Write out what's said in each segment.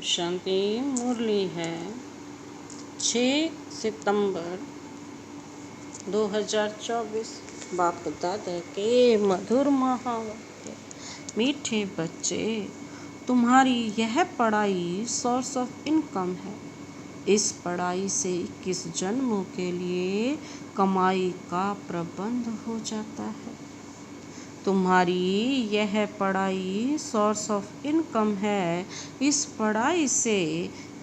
शांति मुरली है 6 सितंबर 2024। बाप दादा के मधुर महावाक्य। मीठे बच्चे, तुम्हारी यह पढ़ाई सोर्स ऑफ इनकम है। इस पढ़ाई से 21 जन्मों के लिए कमाई का प्रबंध हो जाता है। तुम्हारी यह पढ़ाई सोर्स ऑफ इनकम है। इस पढ़ाई से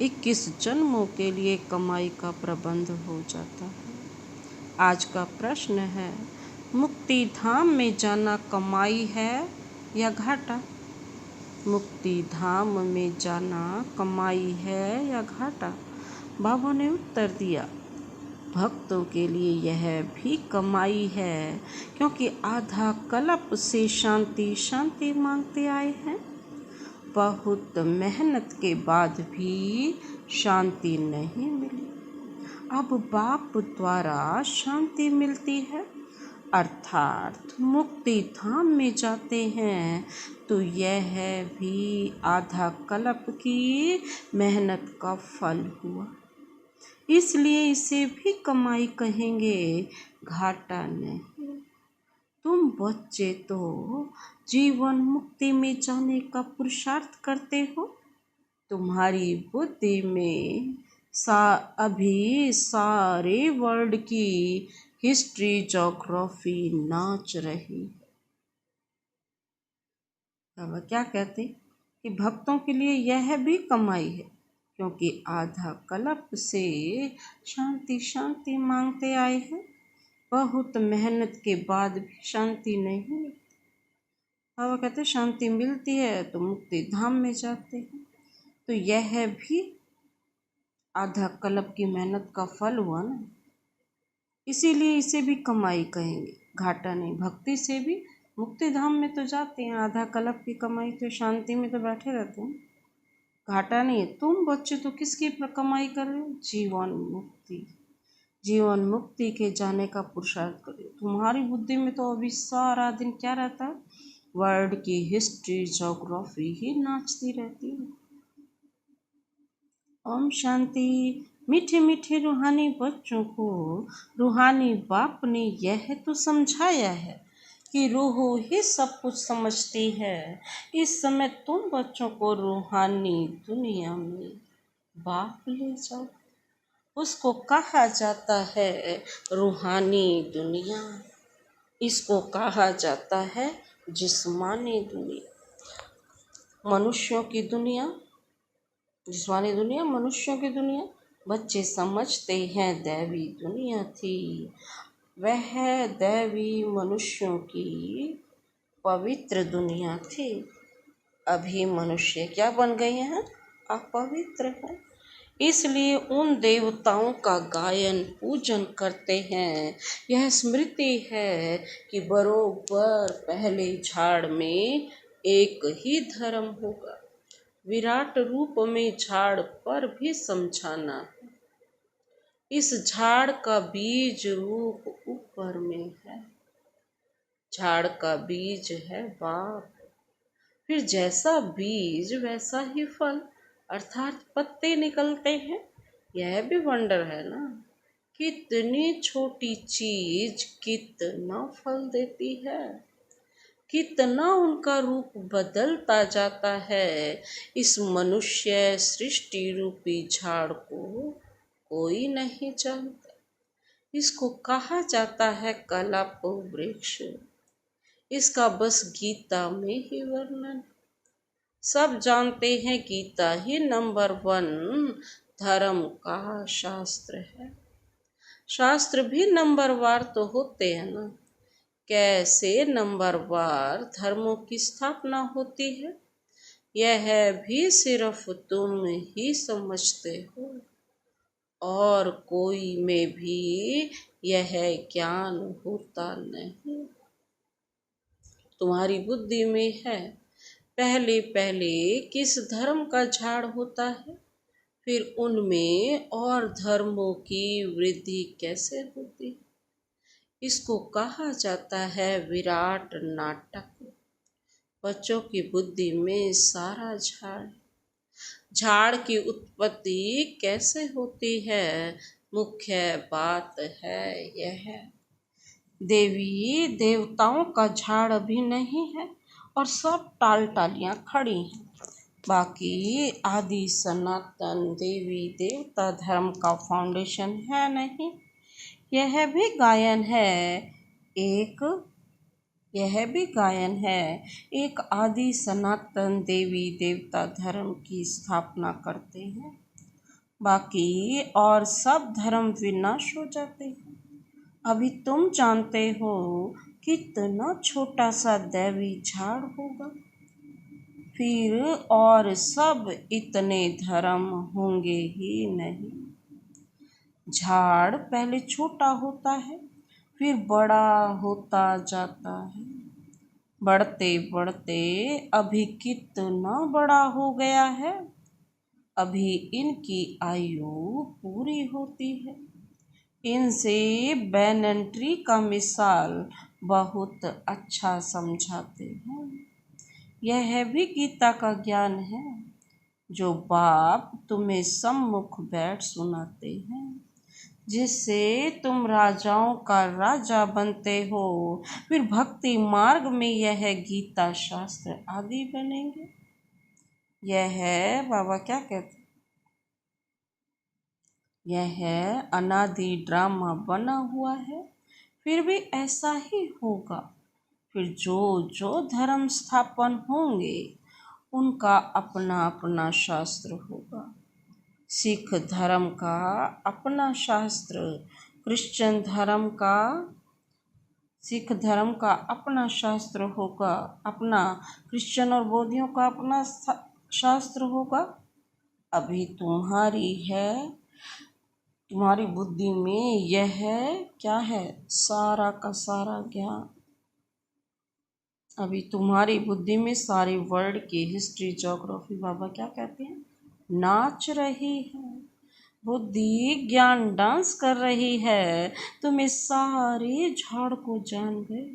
21 जन्मों के लिए कमाई का प्रबंध हो जाता है। आज का प्रश्न है, मुक्ति धाम में जाना कमाई है या घाटा? मुक्ति धाम में जाना कमाई है या घाटा? बाबा ने उत्तर दिया, भक्तों के लिए यह भी कमाई है, क्योंकि आधा कल्प से शांति मांगते आए हैं। बहुत मेहनत के बाद भी शांति नहीं मिली। अब बाप द्वारा शांति मिलती है, अर्थात मुक्ति धाम में जाते हैं, तो यह भी आधा कल्प की मेहनत का फल हुआ। इसलिए इसे भी कमाई कहेंगे, घाटा नहीं। तुम बच्चे तो जीवन मुक्ति में जाने का पुरुषार्थ करते हो। तुम्हारी बुद्धि में अभी सारे वर्ल्ड की हिस्ट्री ज्योग्राफी नाच रही। अब क्या कहते कि भक्तों के लिए यह भी कमाई है, क्योंकि आधा कल्प से शांति मांगते आए हैं। बहुत मेहनत के बाद भी शांति नहीं मिलती। बाबा कहते शांति मिलती है तो मुक्ति धाम में जाते हैं, तो यह भी आधा कल्प की मेहनत का फल हुआ ना। इसीलिए इसे भी कमाई कहेंगे, घाटा नहीं। भक्ति से भी मुक्ति धाम में तो जाते हैं, आधा कल्प की कमाई तो शांति में तो बैठे रहते हैं, घाटा नहीं है। तुम बच्चे तो किसकी कमाई कर रहे हो? जीवन मुक्ति के जाने का पुरुषार्थ करो। तुम्हारी बुद्धि में तो अभी सारा दिन क्या रहता है? वर्ल्ड की हिस्ट्री ज्योग्राफी ही नाचती रहती है। ओम शांति। मीठे मीठे रूहानी बच्चों को रूहानी बाप ने यह तो समझाया है कि रूह ही सब कुछ समझती है। इस समय तुम बच्चों को रूहानी दुनिया में बाप ले जाओ। उसको कहा जाता है रूहानी दुनिया। इसको कहा जाता है जिस्मानी दुनिया। मनुष्यों की दुनिया, जिस्मानी दुनिया, मनुष्यों की दुनिया बच्चे समझते हैं दैवी दुनिया थी। वह दैवी मनुष्यों की पवित्र दुनिया थी। अभी मनुष्य क्या बन गए हैं? अपवित्र है। इसलिए उन देवताओं का गायन पूजन करते हैं। यह स्मृति है कि बरोबर पहले झाड़ में एक ही धर्म होगा। विराट रूप में झाड़ पर भी समझाना है। इस झाड़ का बीज रूप ऊपर में है। झाड़ का बीज है बाप। फिर जैसा बीज वैसा ही फल, अर्थात पत्ते निकलते हैं। यह भी वंडर है ना, कितनी छोटी चीज कितना फल देती है, कितना उनका रूप बदलता जाता है। इस मनुष्य सृष्टि रूपी झाड़ को कोई नहीं जानता। इसको कहा जाता है कल्प वृक्ष। इसका बस गीता में ही वर्णन। सब जानते हैं गीता ही नंबर 1 धर्म का शास्त्र है। शास्त्र भी नंबरवार तो होते हैं ना। कैसे नंबरवार धर्मों की स्थापना होती है, यह भी सिर्फ तुम ही समझते हो, और कोई में भी यह ज्ञान होता नहीं। तुम्हारी बुद्धि में है पहले किस धर्म का झाड़ होता है, फिर उनमें और धर्मों की वृद्धि कैसे होती। इसको कहा जाता है विराट नाटक। बच्चों की बुद्धि में सारा झाड़, झाड़ की उत्पत्ति कैसे होती है, मुख्य बात है यह। देवी देवताओं का झाड़ अभी नहीं है और सब टाल टालियां खड़ी हैं। बाकी आदि सनातन देवी देवता धर्म का फाउंडेशन है नहीं। यह भी गायन है एक यह भी गायन है एक आदि सनातन देवी देवता धर्म की स्थापना करते हैं। बाकी और सब धर्म विनाश हो जाते हैं। अभी तुम जानते हो कितना छोटा सा दैवी झाड़ होगा, फिर और सब इतने धर्म होंगे ही नहीं। झाड़ पहले छोटा होता है, फिर बड़ा होता जाता है। बढ़ते बढ़ते अभी कितना बड़ा हो गया है। अभी इनकी आयु पूरी होती है। इनसे बैनन ट्री का मिसाल बहुत अच्छा समझाते हैं। यह भी गीता का ज्ञान है जो बाप तुम्हें सम्मुख बैठ सुनाते हैं, जिससे तुम राजाओं का राजा बनते हो। फिर भक्ति मार्ग में यह गीता शास्त्र आदि बनेंगे। यह है बाबा क्या कहते, यह अनादि ड्रामा बना हुआ है, फिर भी ऐसा ही होगा। फिर जो जो धर्म स्थापन होंगे उनका अपना अपना शास्त्र होगा। सिख धर्म का अपना शास्त्र, क्रिश्चियन धर्म का सिख धर्म का अपना शास्त्र होगा, अपना क्रिश्चियन और बौद्धियों का अपना शास्त्र होगा। अभी तुम्हारी बुद्धि में यह क्या है, सारा का सारा ज्ञान। अभी तुम्हारी बुद्धि में सारे वर्ल्ड की हिस्ट्री ज्योग्राफी बाबा क्या कहते हैं, नाच रही है। बुद्धि ज्ञान डांस कर रही है। तुम इस सारे झाड़ को जान गए।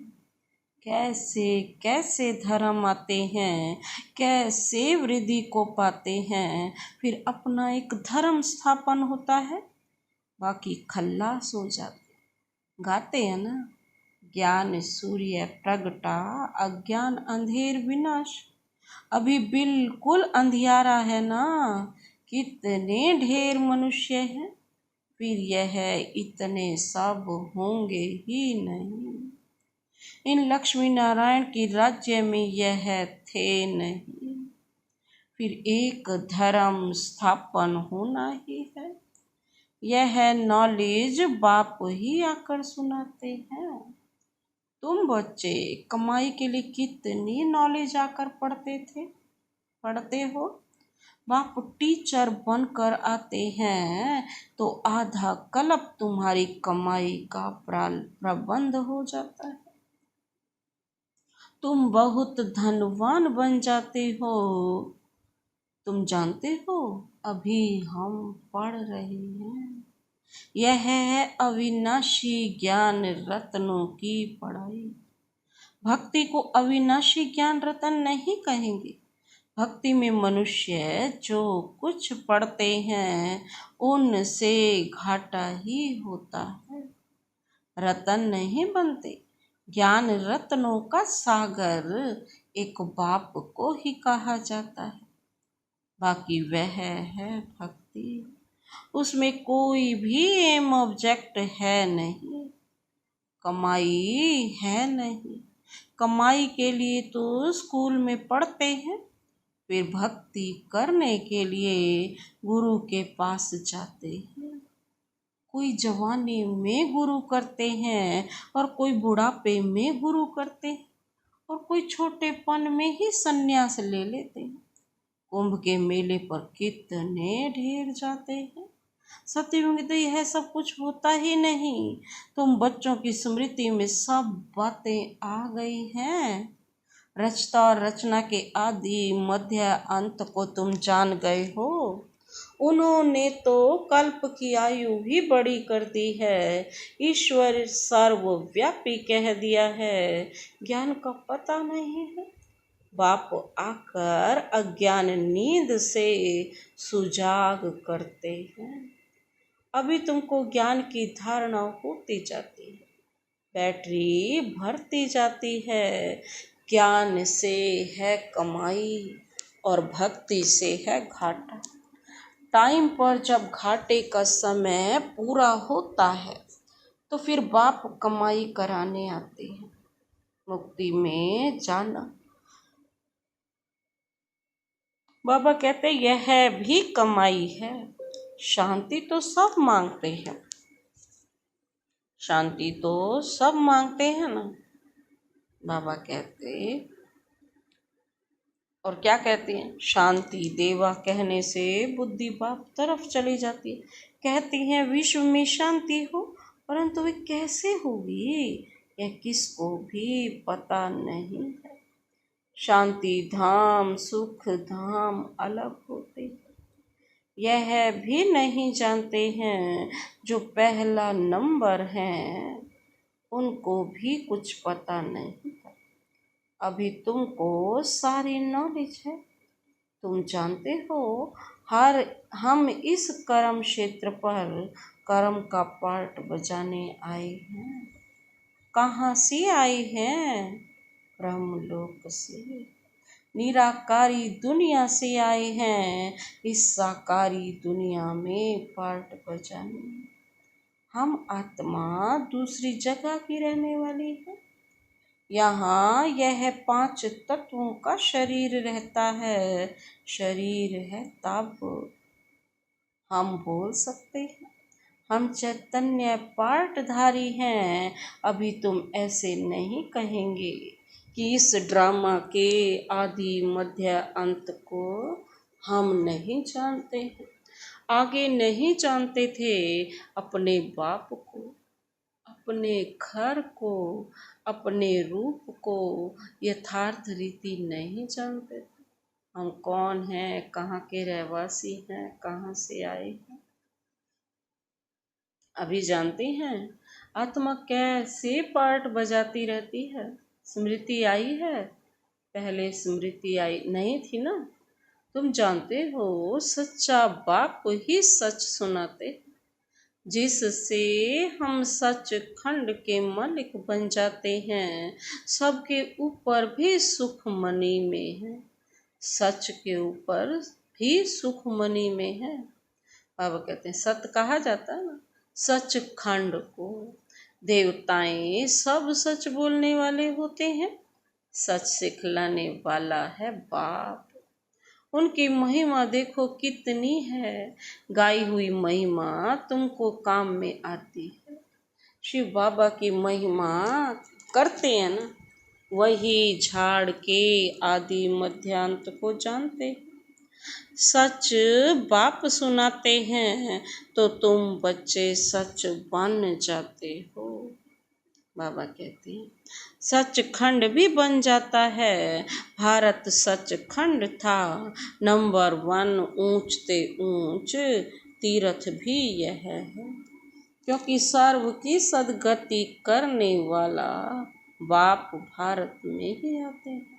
कैसे कैसे धर्म आते हैं, कैसे वृद्धि को पाते हैं, फिर अपना एक धर्म स्थापन होता है। बाकी खल्लास हो जाते। गाते हैं ना, ज्ञान सूर्य प्रगटा, अज्ञान अंधेर विनाश। अभी बिल्कुल अंधियारा है ना, कितने ढेर मनुष्य हैं, फिर यह इतने सब होंगे ही नहीं। इन लक्ष्मी नारायण के राज्य में यह थे नहीं। फिर एक धर्म स्थापन होना ही है। यह नॉलेज बाप ही आकर सुनाते हैं। तुम बच्चे कमाई के लिए कितनी नॉलेज आकर पढ़ते हो। बाप टीचर बनकर आते हैं तो आधा कल्प तुम्हारी कमाई का प्रबंध हो जाता है। तुम बहुत धनवान बन जाते हो। तुम जानते हो अभी हम पढ़ रहे हैं, यह है अविनाशी ज्ञान रत्नों की पढ़ाई। भक्ति को अविनाशी ज्ञान रत्न नहीं कहेंगे। भक्ति में मनुष्य जो कुछ पढ़ते हैं उनसे घाटा ही होता है, रत्न नहीं बनते। ज्ञान रत्नों का सागर एक बाप को ही कहा जाता है। बाकी वह है भक्ति, उसमें कोई भी एम ऑब्जेक्ट है नहीं, कमाई है नहीं। कमाई के लिए तो स्कूल में पढ़ते हैं, फिर भक्ति करने के लिए गुरु के पास जाते हैं। कोई जवानी में गुरु करते हैं और कोई बुढ़ापे में गुरु करते हैं और कोई छोटेपन में ही संन्यास ले लेते हैं। कुंभ के मेले पर कितने ढेर जाते हैं। सत्ययुग में तो यह सब कुछ होता ही नहीं। तुम बच्चों की स्मृति में सब बातें आ गई हैं। रचता और रचना के आदि मध्य अंत को तुम जान गए हो। उन्होंने तो कल्प की आयु भी बड़ी कर दी है। ईश्वर सर्वव्यापी कह दिया है। ज्ञान का पता नहीं है। बाप आकर अज्ञान नींद से सुजाग करते हैं। अभी तुमको ज्ञान की धारणा होती जाती है, बैटरी भरती जाती है। ज्ञान से है कमाई और भक्ति से है घाटा। टाइम पर जब घाटे का समय पूरा होता है तो फिर बाप कमाई कराने आते हैं। मुक्ति में जाना, बाबा कहते यह भी कमाई है। शांति तो सब मांगते हैं, शांति तो सब मांगते हैं ना। बाबा कहते और क्या कहते हैं, शांति देवा कहने से बुद्धि बाप तरफ चली जाती है। कहती हैं विश्व में शांति हो, परंतु वे कैसे होगी यह किसको भी पता नहीं है। शांति धाम सुख धाम अलग होते हैं, यह भी नहीं जानते हैं। जो पहला नंबर हैं उनको भी कुछ पता नहीं है। अभी तुमको सारी नॉलेज है, तुम जानते हो हम इस कर्म क्षेत्र पर कर्म का पार्ट बजाने आए हैं। कहाँ से आए हैं? ब्रह्मलोक से, निराकारी दुनिया से आए हैं इस साकारी दुनिया में पार्ट बजाने। हम आत्मा दूसरी जगह की रहने वाली है। यहाँ यह 5 तत्वों का शरीर रहता है। शरीर है तब हम बोल सकते हैं हम चैतन्य पार्टधारी हैं। अभी तुम ऐसे नहीं कहेंगे कि इस ड्रामा के आदि मध्य अंत को हम नहीं जानते हैं। आगे नहीं जानते थे अपने बाप को, अपने घर को, अपने रूप को, यथार्थ रीति नहीं जानते थे। हम कौन हैं, कहाँ के रहवासी हैं, कहाँ से आए हैं, अभी जानते हैं। आत्मा कैसे पार्ट बजाती रहती है। स्मृति आई है, पहले स्मृति आई नहीं थी ना। तुम जानते हो सच्चा बाप ही सच सुनाते, जिससे हम सच खंड के मालिक बन जाते हैं। सबके ऊपर भी सुख मनी में है, सच के ऊपर भी सुख मनी में है। बाबा कहते हैं सत्य कहा जाता है ना सच खंड को। देवताएं सब सच बोलने वाले होते हैं, सच सिखलाने वाला है बाप। उनकी महिमा देखो कितनी है, गाई हुई महिमा तुमको काम में आती है। शिव बाबा की महिमा करते हैं ना, वही झाड़ के आदि मध्यांत को जानते हैं। सच बाप सुनाते हैं तो तुम बच्चे सच बन जाते हो। बाबा कहते हैं सच खंड भी बन जाता है। भारत सच खंड था, नंबर 1 ऊंचते ऊंच तीर्थ भी यह है। क्योंकि सर्व की सदगति करने वाला बाप भारत में ही आते हैं।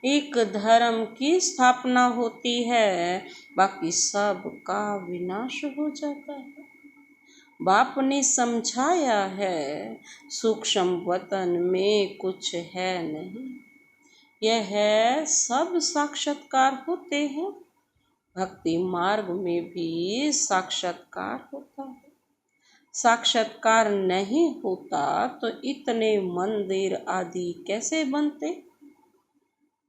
एक धर्म की स्थापना होती है, बाकी सब का विनाश हो जाता है। बाप ने समझाया है सूक्ष्म वतन में कुछ है नहीं, यह है सब साक्षात्कार होते हैं। भक्ति मार्ग में भी साक्षात्कार होता है। साक्षात्कार नहीं होता तो इतने मंदिर आदि कैसे बनते,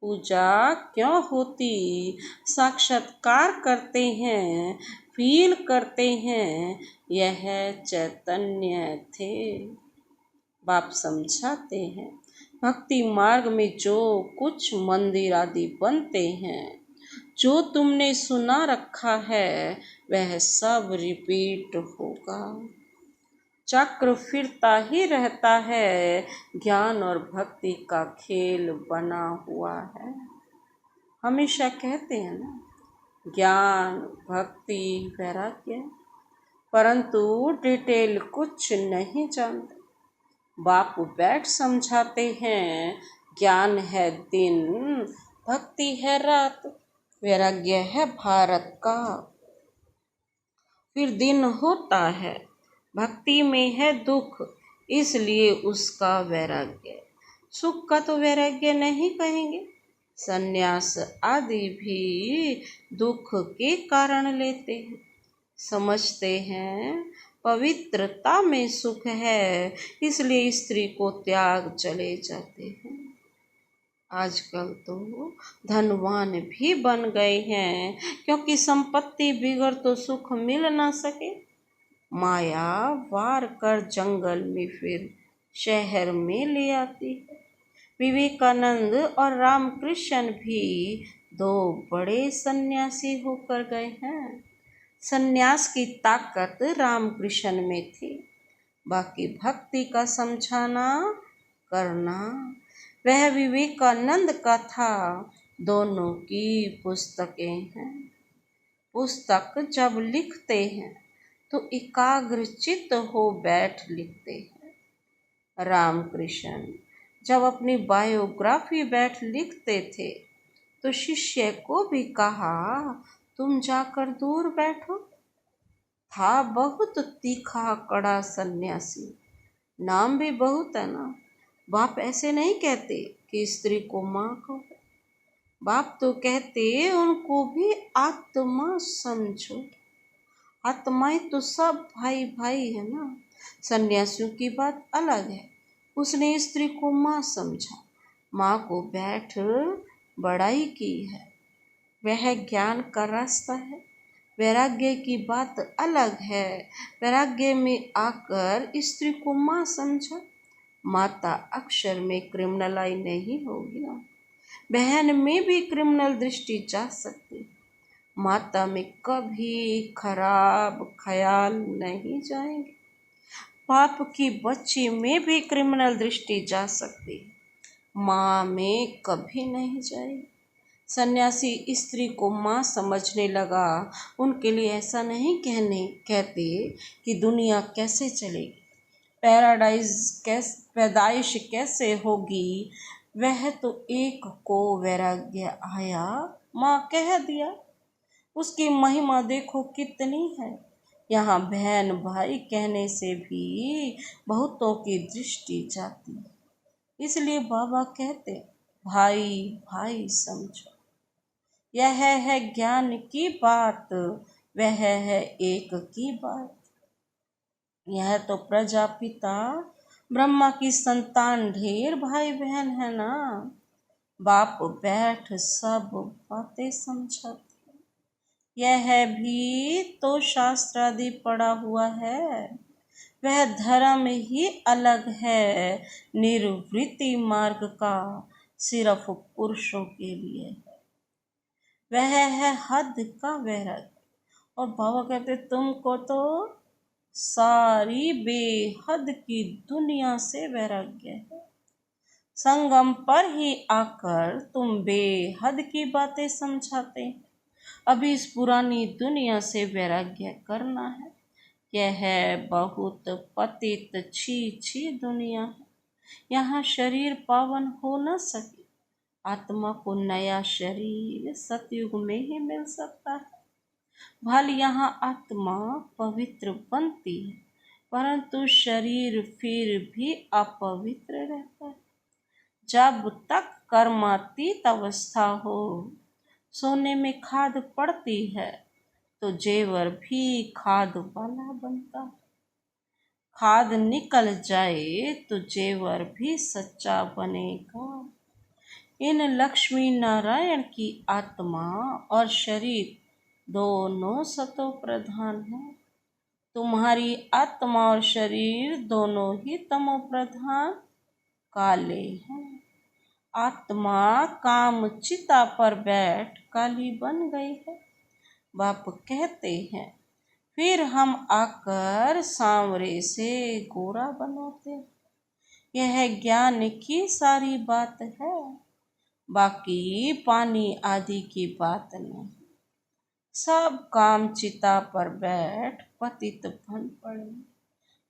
पूजा क्यों होती। साक्षात्कार करते हैं, फील करते हैं, यह चैतन्य थे। बाप समझाते हैं भक्ति मार्ग में जो कुछ मंदिर आदि बनते हैं, जो तुमने सुना रखा है वह सब रिपीट होगा। चक्र फिरता ही रहता है, ज्ञान और भक्ति का खेल बना हुआ है। हमेशा कहते हैं ना ज्ञान भक्ति वैराग्य, परंतु डिटेल कुछ नहीं जानते। बाप बैठ समझाते हैं ज्ञान है दिन, भक्ति है रात, वैराग्य है भारत का। फिर दिन होता है, भक्ति में है दुख, इसलिए उसका वैराग्य। सुख का तो वैराग्य नहीं कहेंगे। संन्यास आदि भी दुख के कारण लेते हैं। समझते हैं पवित्रता में सुख है, इसलिए स्त्री को त्याग चले जाते हैं। आजकल तो धनवान भी बन गए हैं, क्योंकि संपत्ति बिगड़ तो सुख मिल ना सके। माया वार कर जंगल में फिर शहर में ले आती है। विवेकानंद और रामकृष्ण भी दो बड़े सन्यासी होकर गए हैं। सन्यास की ताकत रामकृष्ण में थी, बाकी भक्ति का समझाना करना वह विवेकानंद का था। दोनों की पुस्तकें हैं। पुस्तक जब लिखते हैं तो एकाग्र चित्त हो बैठ लिखते हैं। रामकृष्ण जब अपनी बायोग्राफी बैठ लिखते थे तो शिष्य को भी कहा, तुम जाकर दूर बैठो। था बहुत तीखा कड़ा सन्यासी, नाम भी बहुत है ना। बाप ऐसे नहीं कहते कि स्त्री को माँ कहो, बाप तो कहते उनको भी आत्मा समझो। आत्माएं तो सब भाई भाई है ना। सन्यासियों की बात अलग है। उसने स्त्री को माँ समझा, माँ को बैठ बड़ाई की है। वह ज्ञान का रास्ता है। वैराग्य की बात अलग है। वैराग्य में आकर स्त्री को माँ समझा। माता अक्षर में क्रिमिनलाई नहीं होगी ना। बहन में भी क्रिमिनल दृष्टि जा सकती, माता में कभी खराब ख्याल नहीं जाएंगे। बाप की बच्ची में भी क्रिमिनल दृष्टि जा सकती, माँ में कभी नहीं जाएगी। सन्यासी स्त्री को माँ समझने लगा। उनके लिए ऐसा नहीं कहते कि दुनिया कैसे चलेगी, पैदाइश कैसे होगी। वह तो एक को वैराग्य आया, माँ कह दिया। उसकी महिमा देखो कितनी है। यहाँ बहन भाई कहने से भी बहुतों की दृष्टि जाती है। इसलिए बाबा कहते, भाई भाई समझो। यह है ज्ञान की बात, वह है एक की बात। यह तो प्रजापिता ब्रह्मा की संतान ढेर भाई बहन है ना। बाप बैठ सब बातें समझाते। यह भी तो शास्त्र आदि पढ़ा हुआ है। वह धर्म ही अलग है, निर्वृत्ति मार्ग का सिर्फ पुरुषों के लिए है। वह है हद का वैराग्य। और बाबा कहते तुमको तो सारी बेहद की दुनिया से वैराग्य है। संगम पर ही आकर तुम बेहद की बातें समझाते हैं। अभी इस पुरानी दुनिया से वैराग्य करना है। यह है बहुत पतित छी छी दुनिया है। यहाँ शरीर पावन हो न सके। आत्मा को नया शरीर सतयुग में ही मिल सकता है। भले यहाँ आत्मा पवित्र बनती है, परंतु शरीर फिर भी अपवित्र रहता है। जब तक कर्मातीत अवस्था हो, सोने में खाद पड़ती है तो जेवर भी खाद वाला बनता है। खाद निकल जाए तो जेवर भी सच्चा बनेगा। इन लक्ष्मी नारायण की आत्मा और शरीर दोनों सतो प्रधान है। तुम्हारी आत्मा और शरीर दोनों ही तमो प्रधान काले हैं। आत्मा काम चिता पर बैठ काली बन गई है। बाप कहते हैं फिर हम आकर सांवरे से गोरा बनाते हैं। यह ज्ञान की सारी बात है, बाकी पानी आदि की बात नहीं। सब काम चिता पर बैठ पतित बन पड़े।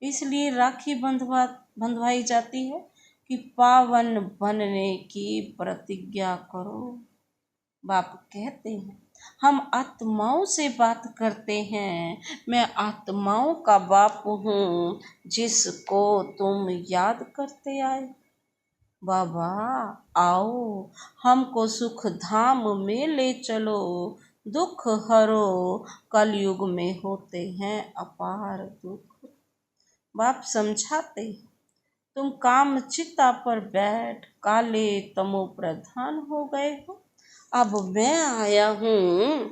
इसलिए राखी बंधवाई जाती है कि पावन बनने की प्रतिज्ञा करो। बाप कहते हैं हम आत्माओं से बात करते हैं, मैं आत्माओं का बाप हूँ जिसको तुम याद करते आए। बाबा आओ हमको सुख धाम में ले चलो, दुख हरो कलयुग में होते हैं अपार दुख। बाप समझाते तुम काम चिता पर बैठ काले तमो प्रधान हो गए हो, अब मैं आया हूँ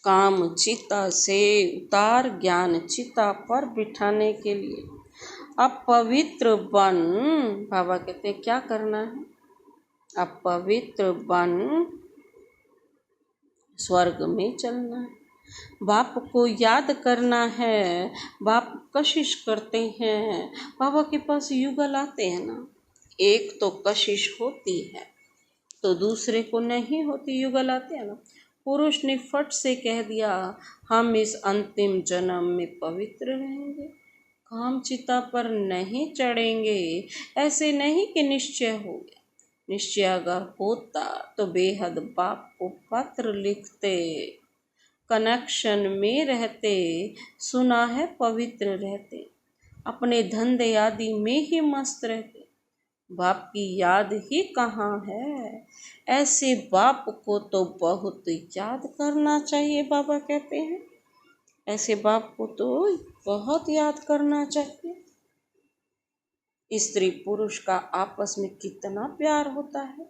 काम चिता से उतार ज्ञान चिता पर बिठाने के लिए। अब पवित्र बन, बाबा कहते हैं क्या करना है, अब पवित्र बन स्वर्ग में चलना है। बाप को याद करना है, बाप कशिश करते हैं। बाबा के पास युगल आते हैं ना, एक तो कशिश होती है तो दूसरे को नहीं होती, युगल आते हैं ना। पुरुष ने फट से कह दिया हम इस अंतिम जन्म में पवित्र रहेंगे, काम चिता पर नहीं चढ़ेंगे, ऐसे नहीं कि निश्चय हो गया। निश्चय अगर होता तो बेहद बाप को पत्र लिखते, कनेक्शन में रहते, सुना है पवित्र रहते, अपने धंधे आदि में ही मस्त रहते। बाप की याद ही कहाँ है, ऐसे बाप को तो बहुत याद करना चाहिए। बाबा कहते हैं ऐसे बाप को तो बहुत याद करना चाहिए। स्त्री पुरुष का आपस में कितना प्यार होता है,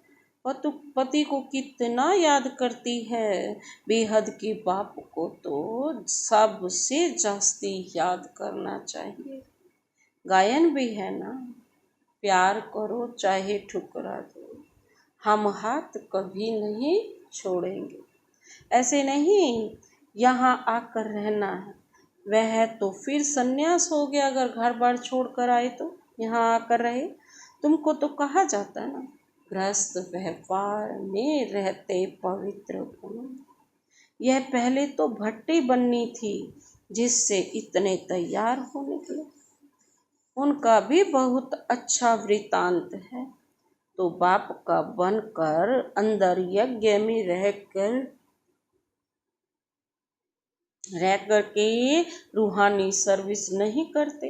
पति को कितना याद करती है, बेहद के बाप को तो सबसे जास्ती याद करना चाहिए। गायन भी है ना, प्यार करो चाहे ठुकरा दो, हम हाथ कभी नहीं छोड़ेंगे। ऐसे नहीं यहाँ आकर रहना है, वह तो फिर सन्यास हो गया, अगर घर बार छोड़कर आए तो यहाँ आकर रहे। तुमको तो कहा जाता है ना गृहस्थ व्यवहार में रहते पवित्र बनो। यह पहले तो भट्टी बननी थी जिससे इतने तैयार हो निकले, उनका भी बहुत अच्छा वृतांत है। तो बाप का बनकर अंदर यज्ञ में रह कर के रूहानी सर्विस नहीं करते,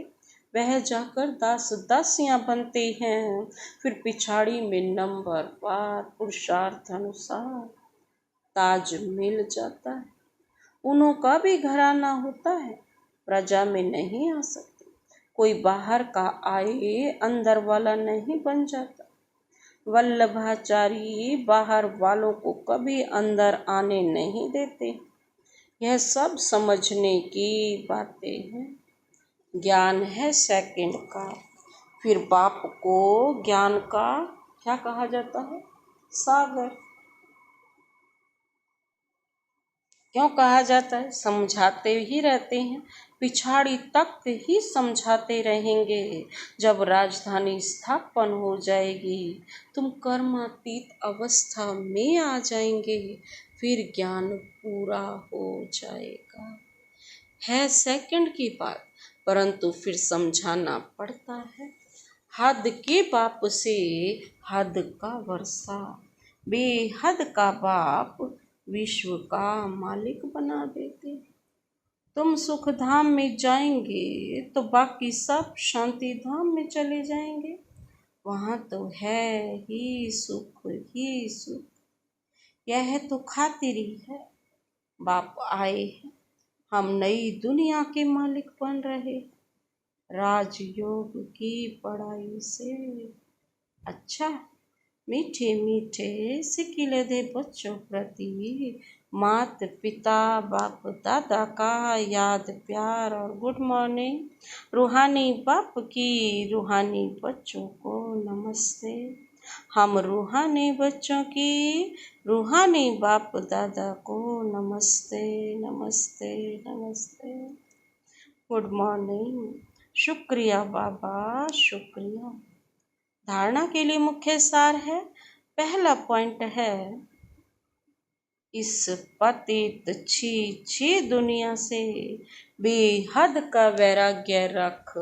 वह जाकर दास दासियां बनते हैं। फिर पिछाड़ी में नंबर पार पुरुषार्थ अनुसार ताज मिल जाता है। उन्हों का भी घराना होता है, प्रजा में नहीं आ सकते। कोई बाहर का आए अंदर वाला नहीं बन जाता। वल्लभाचार्य बाहर वालों को कभी अंदर आने नहीं देते। यह सब समझने की बातें हैं। ज्ञान है सेकंड का, फिर बाप को ज्ञान का क्या कहा जाता है, सागर। क्यों कहा जाता है, समझाते ही रहते हैं, पिछाड़ी तक ही समझाते रहेंगे। जब राजधानी स्थापन हो जाएगी तुम कर्मातीत अवस्था में आ जाएंगे, फिर ज्ञान पूरा हो जाएगा। है सेकंड की बात, परंतु फिर समझाना पड़ता है। हद के बाप से हद का वर्षा, बेहद का बाप विश्व का मालिक बना देते। तुम सुख धाम में जाएंगे तो बाकी सब शांति धाम में चले जाएंगे, वहाँ तो है ही सुख ही सुख। यह तो खातिरी है, बाप आए हैं, हम नई दुनिया के मालिक बन रहे, राजयोग की पढ़ाई से। अच्छा, मीठे मीठे सिकिले दे बच्चों प्रति मात पिता बाप दादा का याद प्यार और गुड मॉर्निंग। रूहानी बाप की रूहानी बच्चों को नमस्ते। हम रूहानी बच्चों की रूहानी बाप दादा को नमस्ते नमस्ते नमस्ते, गुड मॉर्निंग। शुक्रिया बाबा, शुक्रिया। धारणा के लिए मुख्य सार है, पहला पॉइंट है इस पतित छी दुनिया से बेहद का वैराग्य रख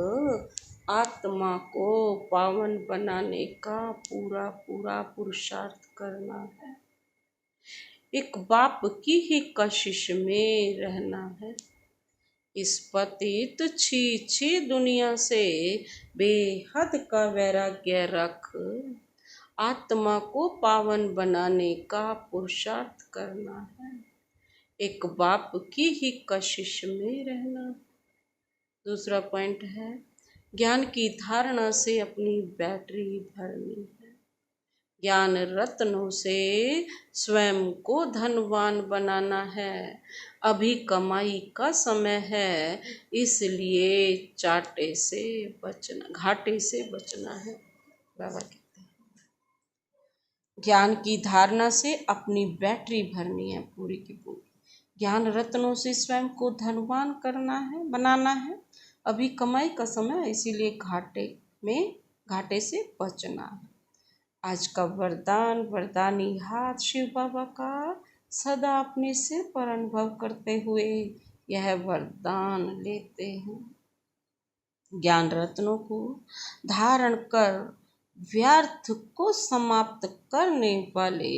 आत्मा को पावन बनाने का पूरा पूरा पुरुषार्थ करना है। एक बाप की ही कशिश में रहना है। इस पतित छी दुनिया से बेहद का वैराग्य रख आत्मा को पावन बनाने का पुरुषार्थ करना है। एक बाप की ही कशिश में रहना। दूसरा पॉइंट है, ज्ञान की धारणा से अपनी बैटरी भरनी है। ज्ञान रत्नों से स्वयं को धनवान बनाना है। अभी कमाई का समय है, इसलिए घाटे से बचना है। बाबा कहते हैं ज्ञान की धारणा से अपनी बैटरी भरनी है पूरी की पूरी। ज्ञान रत्नों से स्वयं को धनवान बनाना है। अभी कमाई का समय है, इसीलिए घाटे से बचना है। आज का वरदानी हाथ शिव बाबा का सदा अपने सिर पर अनुभव करते हुए यह वरदान लेते हैं। ज्ञान रत्नों को धारण कर व्यर्थ को समाप्त करने वाले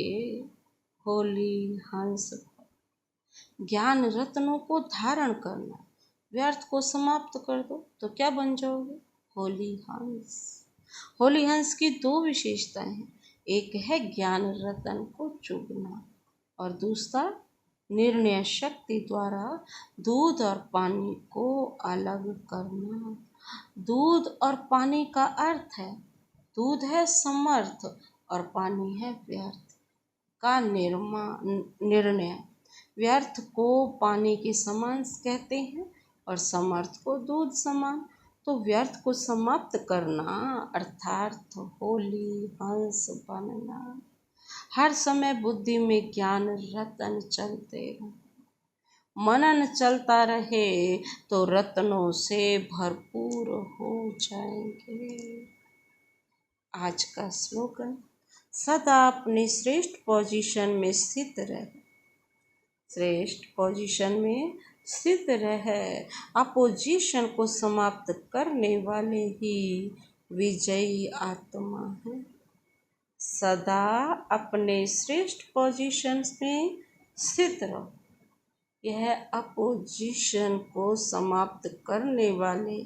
होली हंस। ज्ञान रत्नों को धारण करना, व्यर्थ को समाप्त कर दो तो क्या बन जाओगे? होली हंस। होली हंस की दो विशेषताएं हैं। एक है ज्ञान रतन को चुगना और दूसरा निर्णय शक्ति द्वारा दूध और पानी को अलग करना। दूध और पानी का अर्थ है, दूध है समर्थ और पानी है व्यर्थ का निर्णय। व्यर्थ को पानी के समान कहते हैं और समर्थ को दूध समान। तो व्यर्थ को समाप्त करना अर्थात होली हंस बनना। हर समय बुद्धि में ज्ञान रतन चलते रहे, मनन चलता रहे तो रत्नों से भरपूर हो जाएंगे। आज का स्लोगन, सदा अपनी श्रेष्ठ पोजीशन में स्थित रहे। श्रेष्ठ पोजीशन में स्थित रहे। अपोजिशन को समाप्त करने वाले ही विजयी आत्मा है। सदा अपने श्रेष्ठ पोजीशन में स्थित रहो। यह अपोजिशन को समाप्त करने वाले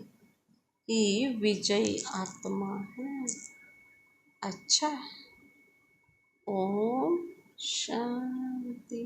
ही विजयी आत्मा है। अच्छा, ओम शांति।